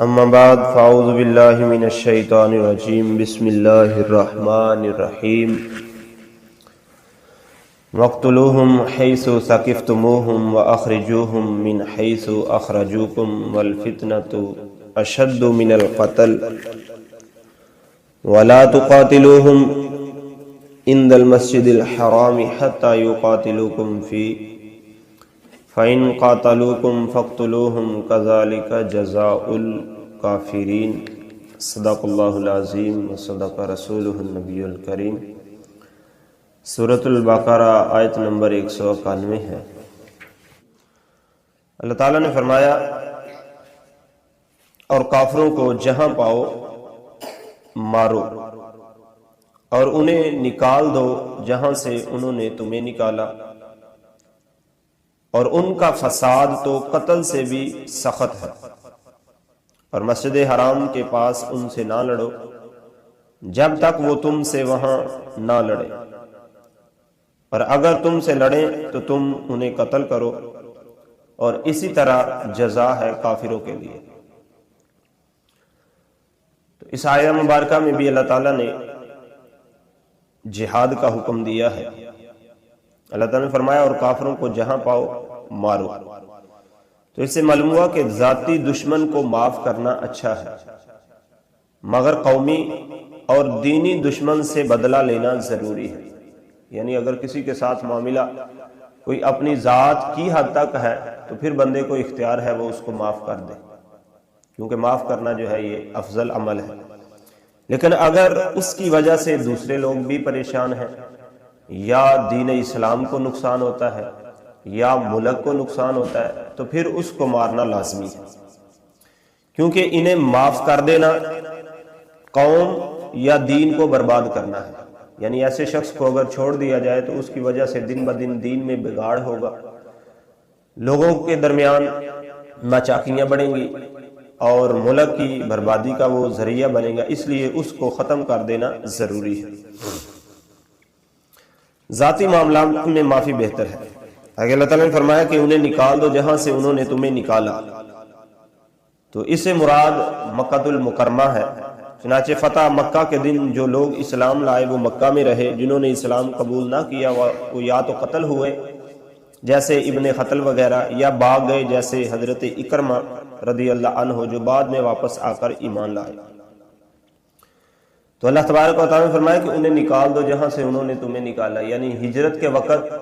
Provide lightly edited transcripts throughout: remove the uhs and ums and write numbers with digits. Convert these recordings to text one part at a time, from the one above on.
اما بعد فاعوذ باللہ من الشیطان الرجیم بسم اللہ الرحمن الرحیم وَاقْتُلُوهُمْ حَيْثُ ثَقِفْتُمُوهُمْ وَأَخْرِجُوهُمْ مِنْ حَيْثُ أَخْرَجُوكُمْ وَالْفِتْنَةُ أَشَدُّ مِنَ الْقَتْلِ وَلَا تُقَاتِلُوهُمْ عِنْدَ الْمَسْجِدِ الْحَرَامِ حَتَّى يُقَاتِلُوكُمْ فِيهِ فَإِنْ قَاتَلُوكُمْ فَاقْتُلُوهُمْ كَذَلِكَ جَزَاءُ الْكَافِرِينَ صدق اللہ العظیم وصدق رسولہ النبی الکریم۔ سورۃ البقرہ آیت نمبر 191 ہے۔ اللہ تعالیٰ نے فرمایا اور کافروں کو جہاں پاؤ مارو اور انہیں نکال دو جہاں سے انہوں نے تمہیں نکالا، اور ان کا فساد تو قتل سے بھی سخت ہے، اور مسجد حرام کے پاس ان سے نہ لڑو جب تک وہ تم سے وہاں نہ لڑے، اور اگر تم سے لڑیں تو تم انہیں قتل کرو، اور اسی طرح جزا ہے کافروں کے لیے۔ تو اس آیہ مبارکہ میں بھی اللہ تعالیٰ نے جہاد کا حکم دیا ہے۔ اللہ تعالیٰ نے فرمایا اور کافروں کو جہاں پاؤ مارو۔ تو اس سے معلوم ہوا کہ ذاتی دشمن کو معاف کرنا اچھا ہے، مگر قومی اور دینی دشمن سے بدلہ لینا ضروری ہے۔ یعنی اگر کسی کے ساتھ معاملہ کوئی اپنی ذات کی حد تک ہے تو پھر بندے کو اختیار ہے وہ اس کو معاف کر دے، کیونکہ معاف کرنا جو ہے یہ افضل عمل ہے۔ لیکن اگر اس کی وجہ سے دوسرے لوگ بھی پریشان ہیں، یا دین اسلام کو نقصان ہوتا ہے یا ملک کو نقصان ہوتا ہے، تو پھر اس کو مارنا لازمی ہے، کیونکہ انہیں معاف کر دینا قوم یا دین کو برباد کرنا ہے۔ یعنی ایسے شخص کو اگر چھوڑ دیا جائے تو اس کی وجہ سے دن بدن دین میں بگاڑ ہوگا، لوگوں کے درمیان ناچاکیاں بڑھیں گی اور ملک کی بربادی کا وہ ذریعہ بنے گا، اس لیے اس کو ختم کر دینا ضروری ہے۔ ذاتی معاملات میں معافی بہتر ہے۔ آگے اللہ تعالیٰ نے فرمایا کہ انہیں نکال دو جہاں سے انہوں نے تمہیں نکالا، تو اس سے مراد مکہ المکرمہ ہے۔ چنانچہ فتح مکہ کے دن جو لوگ اسلام لائے وہ مکہ میں رہے، جنہوں نے اسلام قبول نہ کیا وہ یا تو قتل ہوئے جیسے ابن قتل وغیرہ، یا بھاگ گئے جیسے حضرت اکرمہ رضی اللہ عنہ جو بعد میں واپس آ کر ایمان لائے۔ تو اللہ تبارک و تعالیٰ نے فرمایا کہ انہیں نکال دو جہاں سے انہوں نے تمہیں نکالا، یعنی ہجرت کے وقت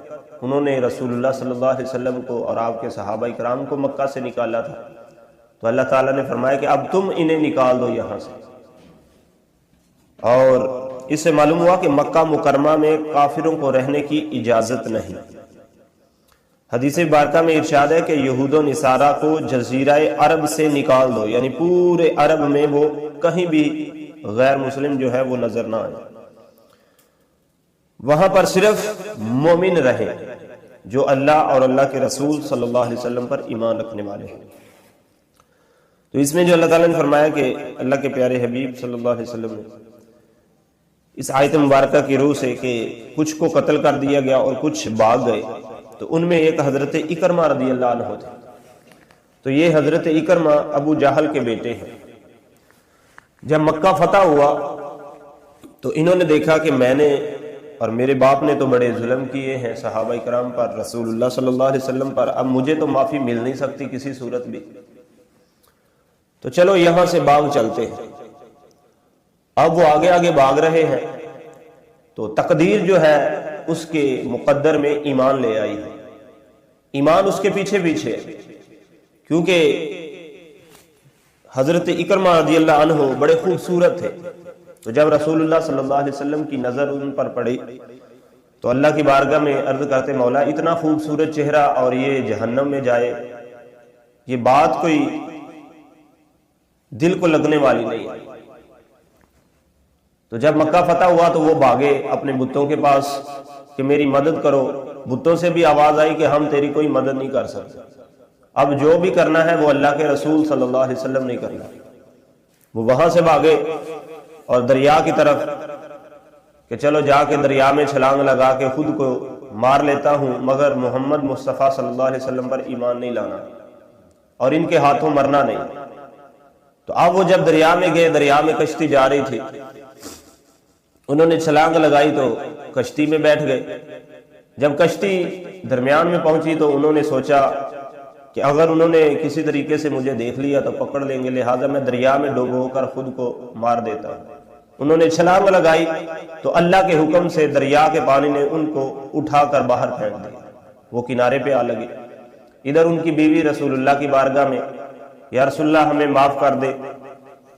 انہوں نے رسول اللہ صلی اللہ علیہ وسلم کو اور آپ کے صحابہ کرام کو مکہ سے نکالا تھا، تو اللہ تعالیٰ نے فرمایا کہ اب تم انہیں نکال دو یہاں سے۔ اور اس سے معلوم ہوا کہ مکہ مکرمہ میں کافروں کو رہنے کی اجازت نہیں۔ حدیث مبارکہ میں ارشاد ہے کہ یہود و نصارہ کو جزیرہ عرب سے نکال دو، یعنی پورے عرب میں وہ کہیں بھی غیر مسلم جو ہے وہ نظر نہ آئے، وہاں پر صرف مومن رہے جو اللہ اور اللہ کے رسول صلی اللہ علیہ وسلم پر ایمان رکھنے والے ہیں۔ تو اس میں جو اللہ تعالیٰ نے فرمایا کہ اللہ کے پیارے حبیب صلی اللہ علیہ وسلم نے اس آیت مبارکہ کی روح سے کہ کچھ کو قتل کر دیا گیا اور کچھ بھاگ گئے، تو ان میں ایک حضرت اکرمہ رضی اللہ عنہ تھے۔ تو یہ حضرت اکرمہ ابو جہل کے بیٹے ہیں۔ جب مکہ فتح ہوا تو انہوں نے دیکھا کہ میں نے اور میرے باپ نے تو بڑے ظلم کیے ہیں صحابہ کرام پر، رسول اللہ صلی اللہ علیہ وسلم پر، اب مجھے تو معافی مل نہیں سکتی کسی صورت بھی، تو چلو یہاں سے بھاگ چلتے ہیں۔ اب وہ آگے آگے بھاگ رہے ہیں تو تقدیر جو ہے اس کے مقدر میں ایمان لے آئی ہے، ایمان اس کے پیچھے پیچھے، کیونکہ حضرت اکرمہ رضی اللہ عنہ بڑے خوبصورت تھے۔ تو جب رسول اللہ صلی اللہ علیہ وسلم کی نظر ان پر پڑی تو اللہ کی بارگاہ میں عرض کرتے مولا اتنا خوبصورت چہرہ اور یہ جہنم میں جائے، یہ بات کوئی دل کو لگنے والی نہیں ہے۔ تو جب مکہ فتح ہوا تو وہ بھاگے اپنے بتوں کے پاس کہ میری مدد کرو، بتوں سے بھی آواز آئی کہ ہم تیری کوئی مدد نہیں کر سکتے، اب جو بھی کرنا ہے وہ اللہ کے رسول صلی اللہ علیہ وسلم نے کرنا۔ وہ وہاں سے بھاگے اور دریا کی طرف کہ چلو جا کے دریا میں چھلانگ لگا کے خود کو مار لیتا ہوں مگر محمد مصطفیٰ صلی اللہ علیہ وسلم پر ایمان نہیں لانا اور ان کے ہاتھوں مرنا نہیں۔ تو اب وہ جب دریا میں گئے، دریا میں کشتی جا رہی تھی، انہوں نے چھلانگ لگائی تو کشتی میں بیٹھ گئے۔ جب کشتی درمیان میں پہنچی تو انہوں نے سوچا کہ اگر انہوں نے کسی طریقے سے مجھے دیکھ لیا تو پکڑ لیں گے، لہٰذا میں دریا میں ڈوبو کر خود کو مار دیتا ہوں۔ انہوں نے چھلانگ لگائی تو اللہ کے حکم سے دریا کے پانی نے ان کو اٹھا کر باہر پھینک دیا، وہ کنارے پہ آ لگے۔ ادھر ان کی بیوی رسول اللہ کی بارگاہ میں، یا رسول اللہ ہمیں معاف کر دے،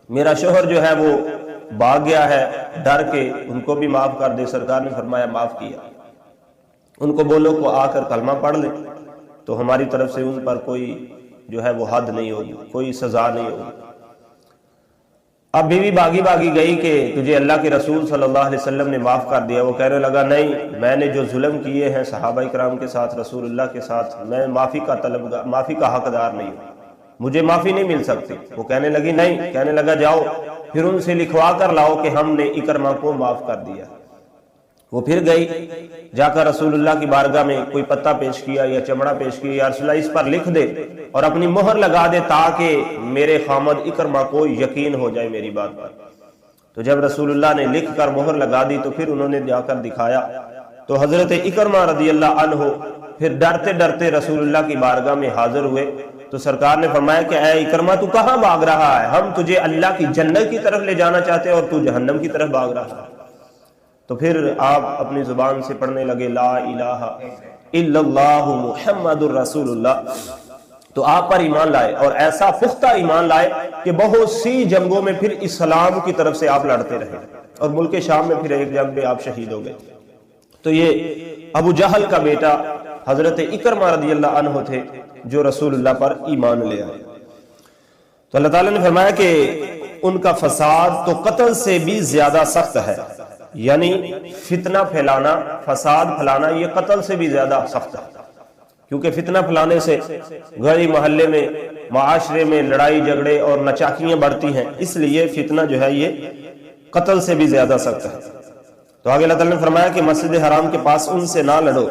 میرا شوہر جو ہے وہ بھاگ گیا ہے ڈر کے، ان کو بھی معاف کر دے۔ سرکار نے فرمایا معاف کیا، ان کو بولو کو آ کر کلمہ پڑھ لے تو ہماری طرف سے ان پر کوئی جو ہے وہ حد نہیں ہوگی، کوئی سزا نہیں ہوگی۔ اب بیوی باغی گئی کہ تجھے اللہ کے رسول صلی اللہ علیہ وسلم نے معاف کر دیا۔ وہ کہنے لگا نہیں، میں نے جو ظلم کیے ہیں صحابہ کرام کے ساتھ، رسول اللہ کے ساتھ، میں معافی کا حقدار نہیں ہوں، مجھے معافی نہیں مل سکتی۔ وہ کہنے لگی نہیں، کہنے لگا جاؤ پھر ان سے لکھوا کر لاؤ کہ ہم نے اکرمہ کو معاف کر دیا۔ وہ پھر گئی، جا کر رسول اللہ کی بارگاہ میں کوئی پتہ پیش کیا یا چمڑا پیش کیا، یا رسول اللہ اس پر لکھ دے اور اپنی مہر لگا دے تاکہ میرے خامد اکرمہ کو یقین ہو جائے میری بات پر۔ تو جب رسول اللہ نے لکھ کر مہر لگا دی تو پھر انہوں نے جا کر دکھایا تو حضرت اکرمہ رضی اللہ عنہ پھر ڈرتے ڈرتے رسول اللہ کی بارگاہ میں حاضر ہوئے۔ تو سرکار نے فرمایا کہ اے اکرمہ تو کہاں بھاگ رہا ہے؟ ہم تجھے اللہ کی جنت کی طرف لے جانا چاہتے ہیں اور تو جہنم کی طرف بھاگ رہا ہے۔ تو پھر آپ اپنی زبان سے پڑھنے لگے لا الہ الا اللہ محمد الرسول اللہ۔ تو آپ پر ایمان لائے اور ایسا پختہ ایمان لائے کہ بہت سی جنگوں میں پھر اسلام کی طرف سے آپ لڑتے رہے، اور ملک شام میں پھر ایک جنگ میں آپ شہید ہو گئے۔ تو یہ ابو جہل کا بیٹا حضرت اکرمہ رضی اللہ عنہ تھے جو رسول اللہ پر ایمان لے آئے۔ تو اللہ تعالیٰ نے فرمایا کہ ان کا فساد تو قتل سے بھی زیادہ سخت ہے، یعنی فتنہ پھیلانا، فساد پھیلانا یہ قتل سے بھی زیادہ سخت ہے، کیونکہ فتنہ پھیلانے سے گلی محلے میں، معاشرے میں لڑائی جھگڑے اور نچاکیاں بڑھتی ہیں، اس لیے فتنہ جو ہے یہ قتل سے بھی زیادہ سخت ہے۔ تو آگے اللہ تعالیٰ نے فرمایا کہ مسجد حرام کے پاس ان سے نہ لڑو،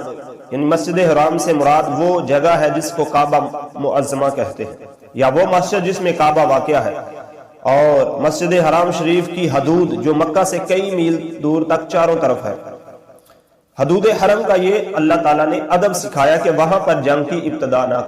یعنی مسجد حرام سے مراد وہ جگہ ہے جس کو کعبہ معظمہ کہتے ہیں، یا وہ مسجد جس میں کعبہ واقع ہے، اور مسجد حرام شریف کی حدود جو مکہ سے کئی میل دور تک چاروں طرف ہے۔ حدود حرم کا یہ اللہ تعالیٰ نے ادب سکھایا کہ وہاں پر جنگ کی ابتدا نہ